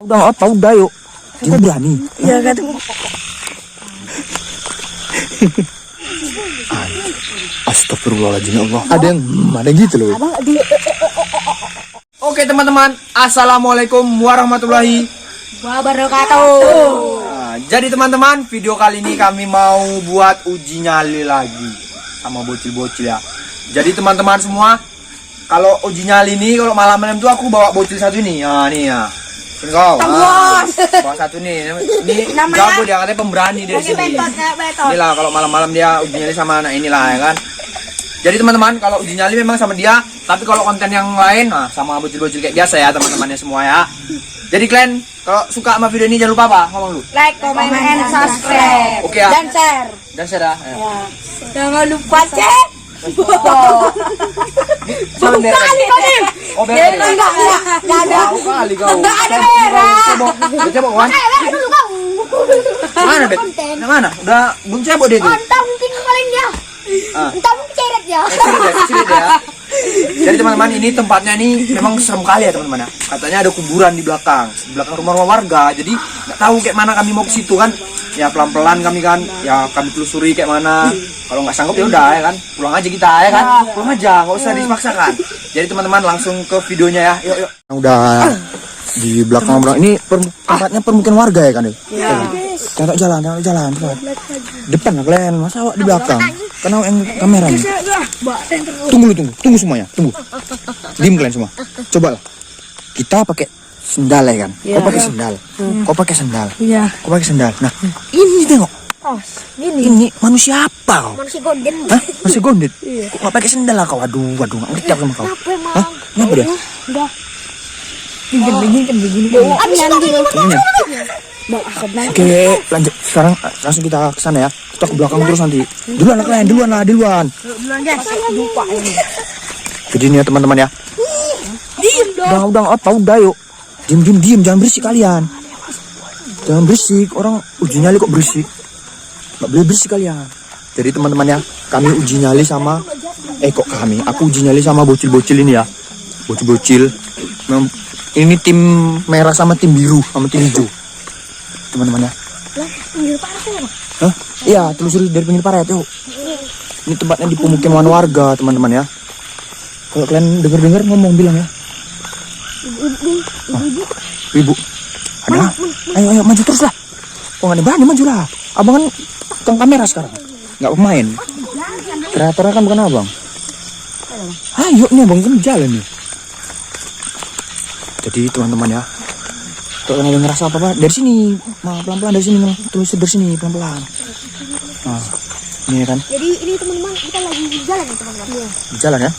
Udah apa? Udah yuk. Dia berani. Iya kata. Astagfirullahaladzim ya Allah. Ada yang gitu loh. Oke teman-teman, assalamualaikum warahmatullahi Wabarakatuh. Nah, jadi teman-teman, video kali ini kami mau buat uji nyali lagi sama bocil-bocil ya. Jadi teman-teman semua, kalau uji nyali ini, kalau malam-malam tuh aku bawa bocil satu nih. Nah, nih ya. Ini kau. Bawa satu nih. Ini jago dia, katanya pemberani dari sini. Inilah kalau malam-malam dia uji nyali sama anak inilah ya kan. Jadi teman-teman, kalau uji nyali memang sama dia, tapi kalau konten yang lain, nah sama bocil-bocil kayak biasa ya teman-temannya semua ya. Jadi kalian kalau suka sama video ini jangan lupa apa? Ngomong lu. Like, comment, and subscribe. Oke ya. Dan share. Dan share ya. Jangan lupa cek. Salam merah. Oh merah. Enggak ada. Kali kau. Enggak ada merah. Coba kawan. Dulu kau. Mana Bet? Yang mana? Udah belum cebok dia tuh. Entah mungkin kemarin dia. Entah mungkin ceret dia. Sirit ya. Jadi teman-teman, ini tempatnya nih memang serem kali ya teman-teman ya. Katanya ada kuburan di belakang rumah warga. Jadi nggak tahu kayak mana kami mau ke situ kan. Ya pelan-pelan kami kan. Ya kami telusuri kayak mana. Kalau nggak sanggup ya udah ya kan. Pulang aja kita ya kan. Pulang aja, nggak usah dipaksakan. Jadi teman-teman langsung ke videonya ya. Yuk. Udah di belakang ini tempatnya permukiman warga ya kan? Iya. Tengok jalan. Depan lah kalian, masa awak di belakang? Karena yang kamera nih. Tunggu semuanya, tunggu. Diam kalian semua. Coba lah. Kita pakai sendal ya kan? Kau pakai sendal. Kau pakai sendal. Iya. Kau pakai sendal. Nah, ini tengok. Ini manusia apa kau? Manusia gondet. Hah? Masih gondet? Kok nggak pakai sendal lah kau? Waduh, nggak ngerti aku sama kau. Kenapa emang? Hah? Kenapa dia? Udah. Begini. Abis Oke, lanjut. Sekarang langsung kita ke sana ya. Kita ke belakang terus nanti. Duluan kalian, duluan. Duluan guys. Lupa ini. Jadi ini ya teman-teman ya. Diam dong. Udah yuk. Diam, jangan berisik kalian. Jangan berisik, orang uji nyali kok berisik. Nggak boleh berisik kalian. Jadi teman-teman ya, kami uji nyali sama aku uji nyali sama bocil-bocil ini ya. Bocil-bocil. Ini tim merah sama tim biru sama tim hijau. Teman-teman ya. Pinggir parat ya, Bang? Hah? Iya, telusuri dari pinggir parat yuk. Ini tempatnya di pemukiman warga, teman-teman ya. Kalau kalian dengar ngomong bilang ya. Ibu. Ada? Ayo maju terus lah. Kok nggak berani maju lah. Abang kan tukang kamera sekarang. Nggak pemain. Kreatornya kan bukan abang. Ayo nih abang kan jalan nih. Jadi teman-teman ya. Kalau kalian ngerasa apa-apa dari sini, pelan-pelan dari sini, telusur dari sini pelan-pelan. Nah, ini kan. Jadi ini teman-teman kita lagi di jalan ya teman-teman. Iya. Di jalan ya.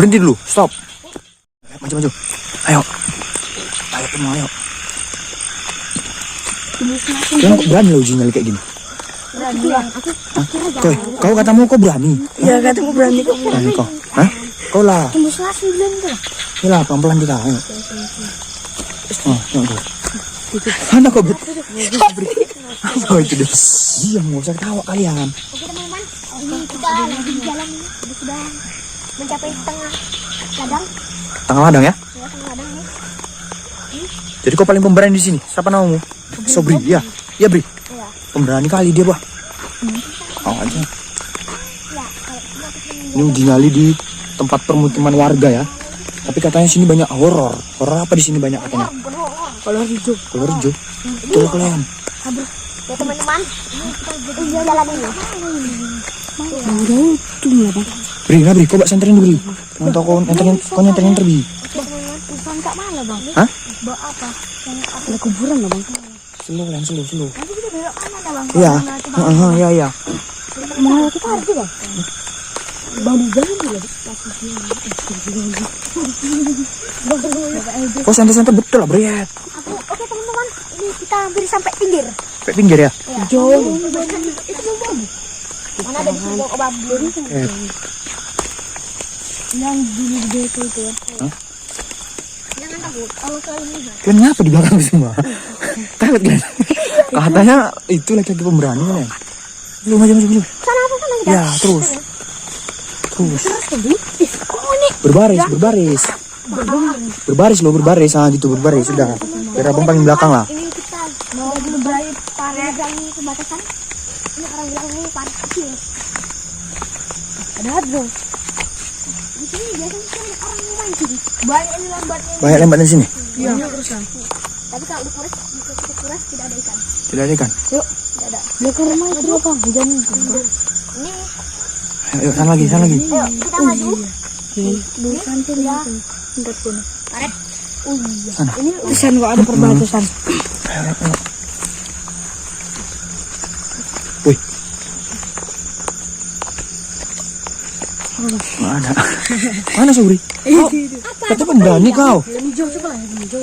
Berhenti dulu, stop. Maju. Ayo semua, ayo. Kalian kok berani lo uji nyali kayak gini? Berani. Kau katamu kau berani? Iya katamu berani kok. Berani kau? Hah? Kau lah. Tembus langsung bilang tuh. Yalah, pelan-pelan kita. Ayo. Tunggu. Mana kau beri? Oh itu deh. Diam, nggak usah ketawa kalian. Oke teman-teman, ini kita lagi di jalan ini. Sudah mencapai tengah ladang. Tengah ladang ya? Ya, tengah ladang ya. Jadi kau paling pemberani di sini. Siapa namamu? Sobri. Ya, Bri. Iya. Pemberani kali dia, Bah. Kau aja. Ini uji nyali di tempat permukiman warga ya. Tapi katanya sini banyak horor. Horor apa di sini banyak katanya? Kolor hijau. Kolor hijau. Betul kalian. Ya teman-teman, kita jadi jalan ini. Bri, kau bak senterin dulu. Nanti kau nyenterin terbi. Bukan Kak mana bang? Hah? Bawa apa? Ada kuburan lah bang. Slow. Nanti kita belok kanan ya bang. Iya. Iya. Mana kita harus bang? Bang di jalan dulu. Kau santai-santai betul lah, Bri. Oke teman-teman, ini kita hampir sampai pinggir. Sampai pinggir ya? Jauh. Itu bambu. Mana ada di sini bambu? Yang di itu ya. Jangan takut. Kalau kalian lihat. Kalian ngapa di belakang semua? Takut kalian? Katanya itu laki-laki pemberani kan ya? Maju. Sana apa sana kita? Ya, terus. Oh ini. Berbaris. Berbaris loh, berbaris. Ah gitu, berbaris. Sudah. Biar abang paling belakang lah. Ini kita mau berbaris paregang pembatasan. Ini orang bilang ini parit kecil. Ada bro. Di sini biasanya kan orang main sini. Banyak ini lambatnya. Banyak lembatnya di sini. Iya. Tapi kalau dikuras tidak ada ikan. Tidak ada ikan. Yuk, tidak ada. Belakang rumah itu apa? Hujan. Ini. Ayo, sana lagi, sana lagi. Ayo, kita maju. Dulu santai ya. Enggak pun. Paret. Oh iya. Sana. Ini pesan kok ada perbatasan. Ayo, ayo. Wih. Mana? Mana Sobri? Kata berani kau. Yang hijau coba lah, yang hijau.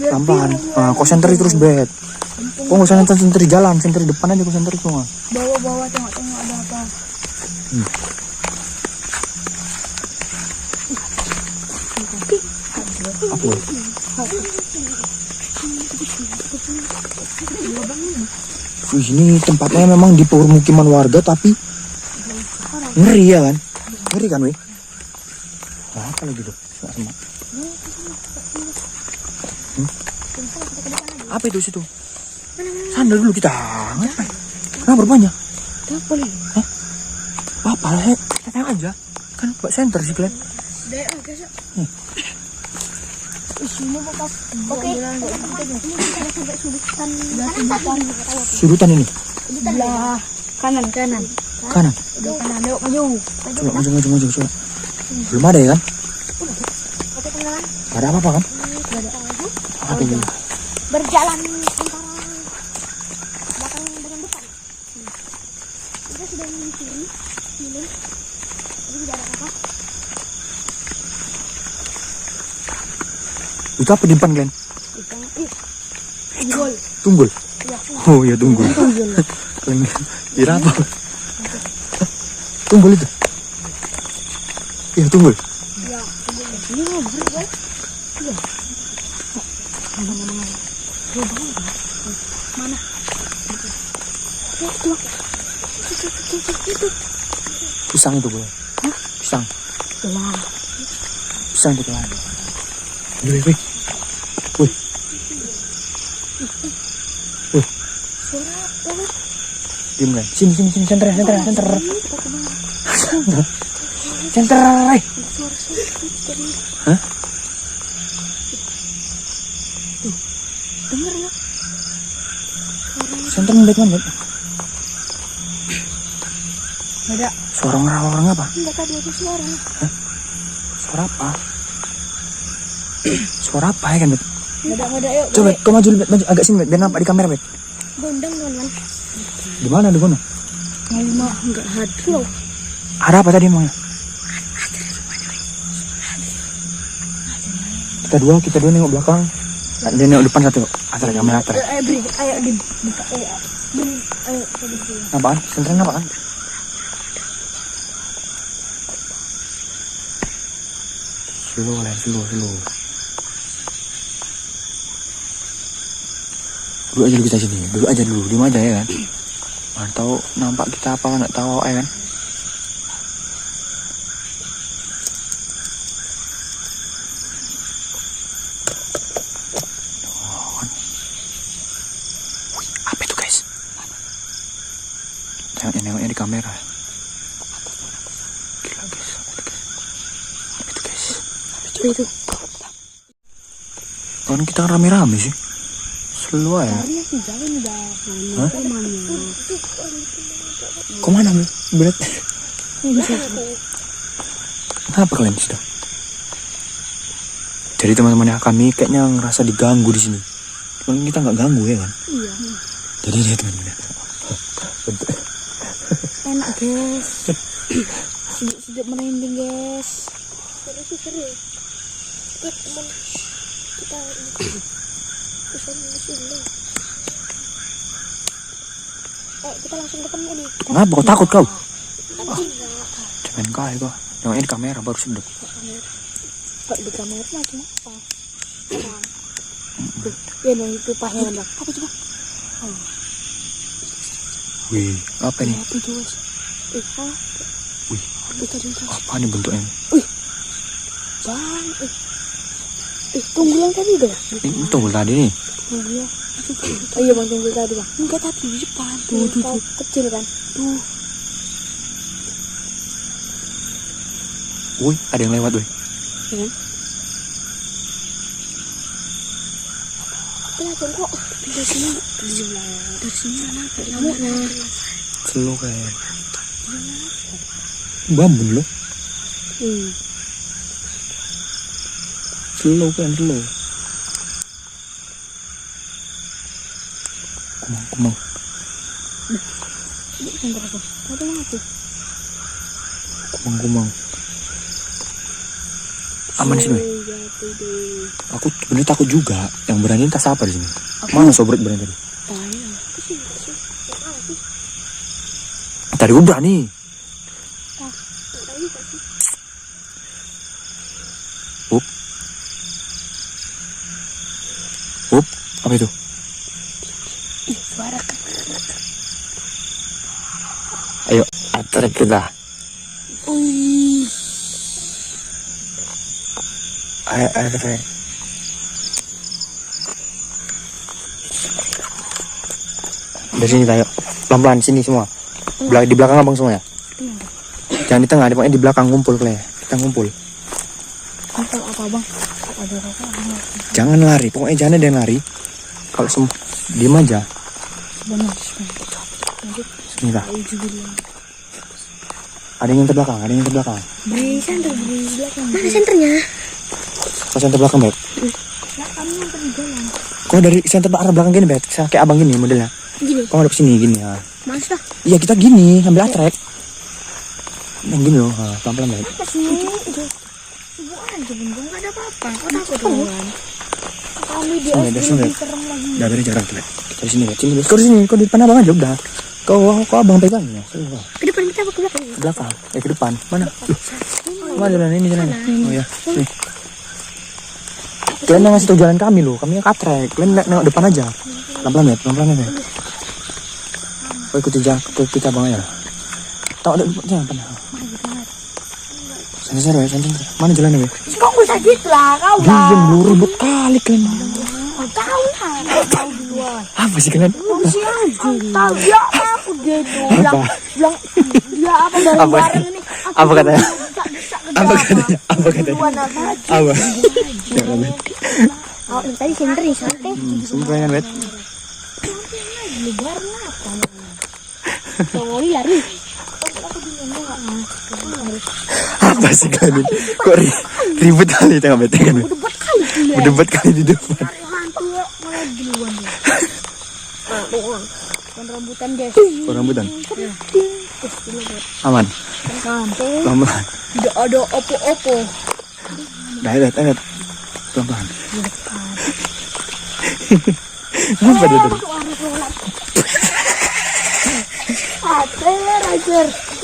Pelan-pelan. Nah, kau sentri terus bet. Kau nggak usah sentri jalan, sentri depan aja kau sentri semua. Bawa-bawa tengok-tengok ada apa. Apa? Wih, ini tempatnya memang di permukiman warga tapi ngeri ya kan? Ngeri kan wih? Nah, apa lagi tuh? Semak-semak. Apa itu situ? Sana dulu kita. Ngapain? Kenapa berbanyak? Apa nih? Apa lah? Kita tengok aja. Kan buat center sih kalian. Isinya bekas. Oke. Ini kita sampai sudutan. Sudutan ini. Sebelah kanan. Kanan. Sebelah kanan. Yuk maju. Coba maju coba. Belum ada ya kan? Oke teman-teman. Gak ada apa-apa kan? Tidak ada maju. Apa ini? Berjalan antara belakang dengan depan. Kita sudah di sini. Minum. Tapi tidak ada apa-apa. Itu apa di depan kalian? Tunggul. Tunggul. Ya, Oh iya tunggul. Kira apa? Tunggul itu. Iya tunggul. ya. Ini ngobrol guys. Iya. Mana? Itu. Pisang itu boleh. Pisang. Lah. Pisang itu kan. Wih, wih. Wih. Wih. Suara apa? Diam kan? Sini, center. Center. Hah? Dengar ya? Center mendekat mana? Ada. Suara orang apa? Enggak tadi ada suara. Suara apa? Suara apa ya kan, Bet? Ada yuk. Coba, kau maju agak sini, Bet. Biar nampak di kamera, Bet. Gondang teman-teman. Di mana di mana? Mau enggak hadir. Ada apa tadi emangnya? Kita dua nengok belakang. Dia nengok depan satu. Atas kamera atas. Ayo di ayo Apaan? Senteran apaan? Slow. Duduk aja dulu kita sini. Duduk aja dulu, diam aja ya kan. Mana tahu nampak kita apa nggak tahu ya kan. Apa itu guys? Nengoknya di kamera. Gila guys. Apa itu guys? itu. Kan kita rame-rame sih. Slow ya. Karena sih jalan udah mana? Kemana Bu? Berat. Kenapa kalian sudah? Jadi teman-teman ya, kami kayaknya ngerasa diganggu di sini. Cuman kita nggak ganggu ya kan? Iya. Jadi ini teman-teman. Enak guys. Sedikit merinding guys. Seru. Teman kita kita langsung ketemu nih. Kenapa kau takut kau? Jangan kali kau. Nengoknya di kamera baru sedap. Kok di kamera macam apa? Ya nih itu pahnya apa coba? Wih, apa nih? Apa guys? Wih, Itu tadi. apa nih bentuknya? Wih. Bang, tunggulan tadi udah. Ini tunggul tadi nih. Iya. Oh iya bang, tunggul tadi bang. Enggak tadi di depan. Tuh. Kecil kan. Tuh. Woi, ada yang lewat woi. Ya kan? Kelihatan kok. Dari sini. Dari sini mana? Slow kayak. Bambun loh. Slow kan slow. Kumang. Ada mati. Kumang. Aman sih, woi. Aku bener takut juga. Yang berani entah siapa di sini. Mana sobret berani tadi? Tadi gue berani. Up, apa itu? Suara Ayo, atur kita. Ayo. Dari sini tayo. Pelan-pelan sini semua. Di belakang abang semua ya. Jangan di tengah, pokoknya di belakang ngumpul kle. Kita ngumpul. apa bang? Ada apa? Jangan lari, pokoknya jangan ada yang lari. Kalau semua diem aja. Benar. Sini lah. Ada yang terbelakang, Beri senter di belakang. Mana senternya? Kau center belakang, Bet. Belakangnya yang jalan. Kau dari center belakang gini, Bet. Kayak abang gini modelnya. Gini. Kau ngadep sini gini ya. Masa? Iya, kita gini sambil atrek. Yang gini loh, pelan-pelan, Bet. Apa sih? Ibu aja bang, nggak ada apa-apa. Kau takut kan? Kami di Sini, SD sini, lebih Bet. serem lagi. Udah beri jarak, Bet. Kita di sini, Bet. Sini, Bet. Kau di sini, kau di depan abang aja udah. Kau abang pegangnya. Ke depan kita apa ke belakang? Ke belakang, ke depan. Mana? Loh, mana jalan ini jalannya? Oh ya, nih. Kalian yang ngasih tau jalan kami loh, kami yang katrek. Kalian nengok depan aja. Pelan-pelan ya, Ya. Kau ikuti kita bang ya. Tahu ada jangan pernah. Santai, santai. Mana jalannya, Be? Kau nggak usah gitu lah, kau lah. Diam lu, ribut kali kalian. Kau tahu lah, kau tahu duluan. Apa sih kalian? Kau sih aja. Tahu dia aku dia itu bilang dia apa bareng ini. Apa katanya? Apa katanya? Duluan apa? Apa? Jangan, Bet. Oh, tadi senter nih santai. Sumpah ya, Bet. Lebar apa? Sorry lari. Apa sih kalian? Kok ribut kali tengah Bet kan? Udah buat kali dia. Udah buat kali di depan. Hantu malah duluan dia. Kan rambutan guys. Kok rambutan? Aman. Santai. Pelan-pelan. Tidak ada opo-opo. Lihat. Pelan-pelan. Apa dia tadi?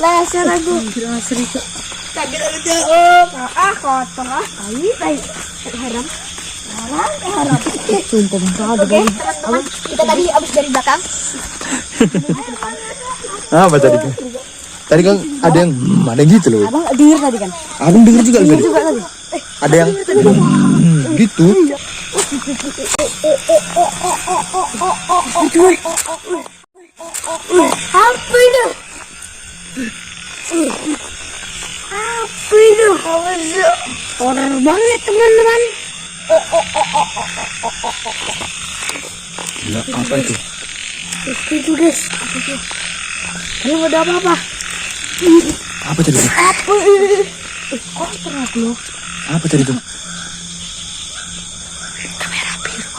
Laser aku. Kaget aja. Kotor ah. Baik. Haram. Sumpah Oke, teman-teman, kita tadi abis dari belakang. Apa tadi kan? Tadi kan ada yang gitu loh. Abang denger tadi kan? Abang denger juga loh. Juga tadi. Ada yang gitu. Apa itu? Apa itu? Horor banget teman-teman. Gila, apa itu? Itu guys. Belum ada apa-apa. Apa tadi? Apa ini? Kok terang loh? Apa tadi tuh? Kamera biru.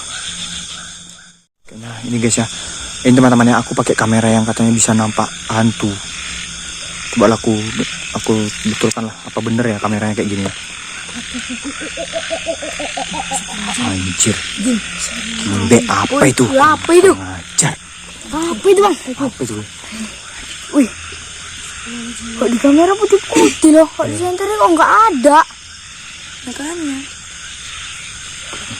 Nah, ini guys ya. Ini teman-temannya aku pakai kamera yang katanya bisa nampak hantu. Coba aku betulkan lah. Apa bener ya kameranya kayak gini ya? Anjir. Gimbe, apa itu? Apa itu? Anjir. Apa itu bang? Apa itu? Wih. Kok di kamera putih-putih loh? Kok di senternya kok nggak ada? Makanya.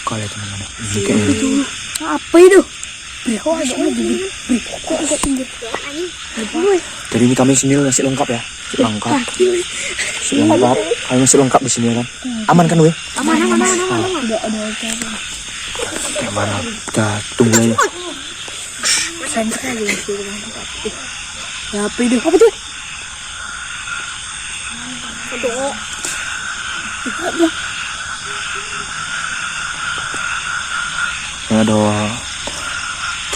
Kalian teman-teman. Ini kayaknya. Apa itu? Kok agak maju? Kok agak pinggir? Jadi ini kami sini masih lengkap ya. Masih lengkap. Masih lengkap. Kami masih lengkap di sini ya kan. Aman kan weh? Aman. Ada Aman. Kita tunggu aja. sayang sekali sih. Ya apa itu? Apa tuh? Aduh. Aduh.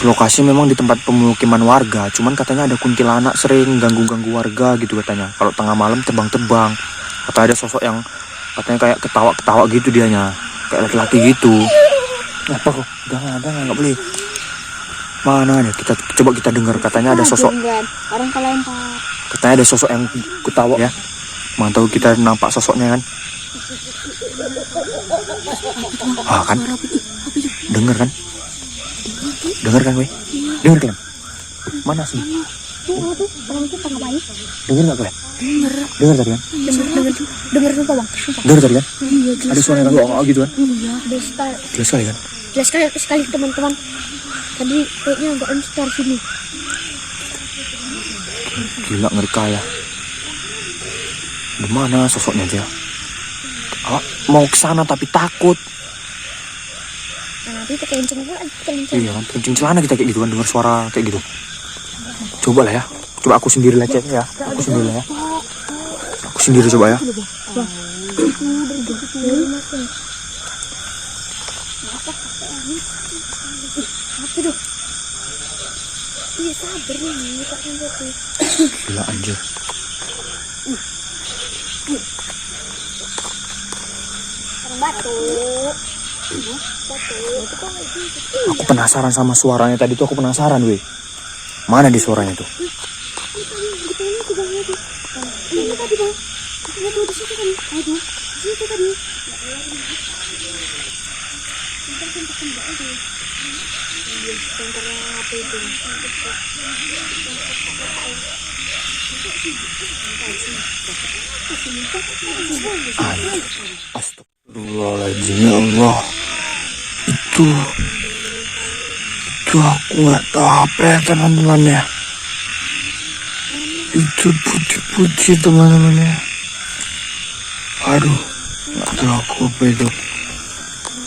Lokasi memang di tempat pemukiman warga, cuman katanya ada kuntilanak sering ganggu-ganggu warga gitu katanya. Kalau tengah malam terbang-terbang, atau ada sosok yang katanya kayak ketawa-ketawa gitu dianya, kayak laki-laki gitu. Apa kok? Jangan, nggak boleh. Mana nih? Coba kita dengar. Katanya ada sosok. Orang kelempar. Katanya ada sosok yang ketawa ya. Mantau kita nampak sosoknya kan? Ah kan? Dengar kan? Dengar kan, weh? Dengar kan? Mana sih? Tuh, orang itu ngapain? Dengar nggak kalian? Dengar tadi kan? Dengar sumpah bang. Dengar tadi kan? Ada suara yang oh gitu kan? Iya, Jelas sekali kan? jelas sekali teman-teman. Tadi kayaknya agak unstart sini. Gila ngeri kaya. Gimana sosoknya dia? Mau ke sana tapi takut. Nah, nanti kita kenceng pula, Iya kan? Kencing celana kita kayak gitu kan, dengar suara kayak gitu. Coba lah ya. Coba aku sendiri lah cek ya. Aku sendiri lah ya. Aku sendiri coba ya. Apa tuh? Iya sabar nih, tak sampai tuh. Gila anjir. Batu. Aku penasaran sama suaranya tadi tuh, aku penasaran weh. Mana di suaranya tuh? Astagfirullahaladzim ya Allah. Itu aku nggak tahu apa ya teman-teman ya. Itu putih-putih teman-teman ya. Aduh, nggak tahu aku apa itu.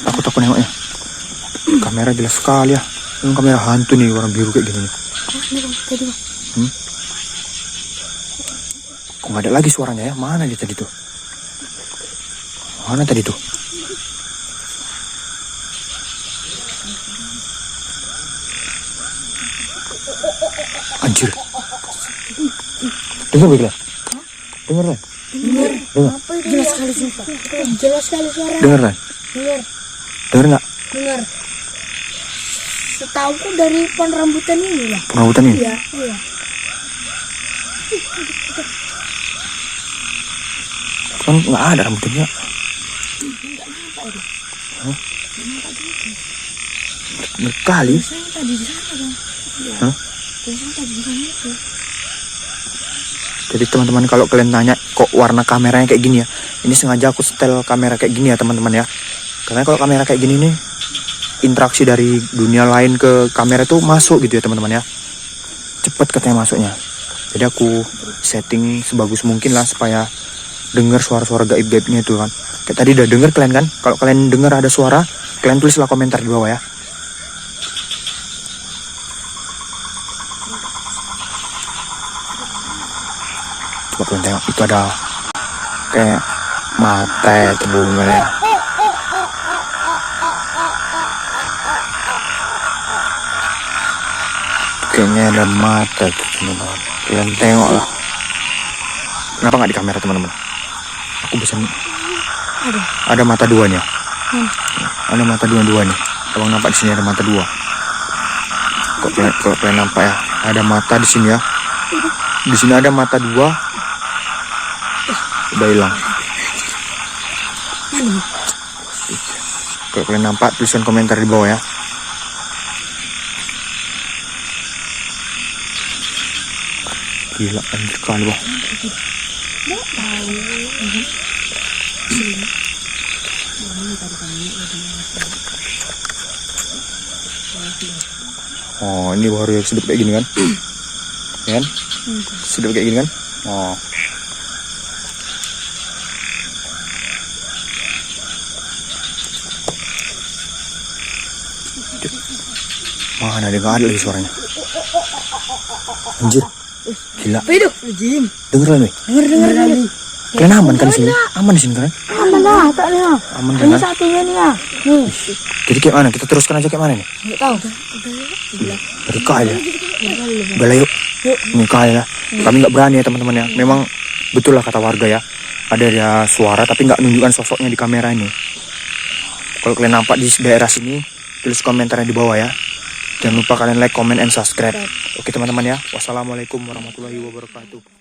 Aku takut nengoknya. Kamera jelas sekali ya. Ini kamera hantu nih, warna biru kayak gini nih. Kok nggak ada lagi suaranya ya? Mana dia tadi tuh? Mana tadi tuh? Anjir. Dengar Bek? Dengar lah. Dengar. Jelas sekali sumpah. Jelas sekali suara. Dengar lah. Dengar. Dengar nggak? Dengar. Setahuku dari pohon rambutan ini lah. Perawatan ini? Iya. Kan nggak ada rambutnya. Kali. Tadi di sana dong. Hah? Tadi di sana itu. Jadi teman-teman kalau kalian tanya kok warna kameranya kayak gini ya, ini sengaja aku setel kamera kayak gini ya teman-teman ya. Karena kalau kamera kayak gini nih, interaksi dari dunia lain ke kamera tuh masuk gitu ya teman-teman ya. Cepet katanya masuknya. Jadi aku setting sebagus mungkin lah supaya dengar suara-suara gaib-gaibnya itu kan. Kayak tadi udah denger kalian kan? Kalau kalian dengar ada suara, kalian tulislah komentar di bawah ya. Coba kalian tengok, itu ada kayak mata ya teman-teman ya. Kayaknya ada mata tuh teman-teman. Kalian tengok lah. Kenapa nggak di kamera teman-teman? Aku bisa. Ada mata duanya. Ada mata dua-duanya. Abang nampak di sini ada mata dua. Kalau kalian nampak ya, ada mata di sini ya. Di sini ada mata dua. Udah hilang. Kalau kalian nampak, tuliskan komentar di bawah ya. Gila anjir kali bang. Oh, ini baru sedap kayak gini kan? Ya kan? Sedap kayak gini kan? Oh. Mana dia, nggak ada lagi suaranya. Anjir. Gila. Apa itu? Jim. Dengeran weh. Dengar kali. Kalian aman kan di sini? Aman di sini kan? Aman lah, tak ada. Aman Ini kan? satunya nih ya. Nih, Jadi kayak mana? Kita teruskan aja kayak mana nih? nggak tahu. Dari kali ya. Bela yuk. Ini kali ya. Kami nggak berani ya teman-teman ya. Memang betul lah kata warga ya. Ada ya suara tapi nggak nunjukkan sosoknya di kamera ini. Kalau kalian nampak di daerah sini, tulis komentarnya di bawah ya. Jangan lupa kalian like, comment, and subscribe. Oke teman-teman ya. Wassalamualaikum warahmatullahi wabarakatuh.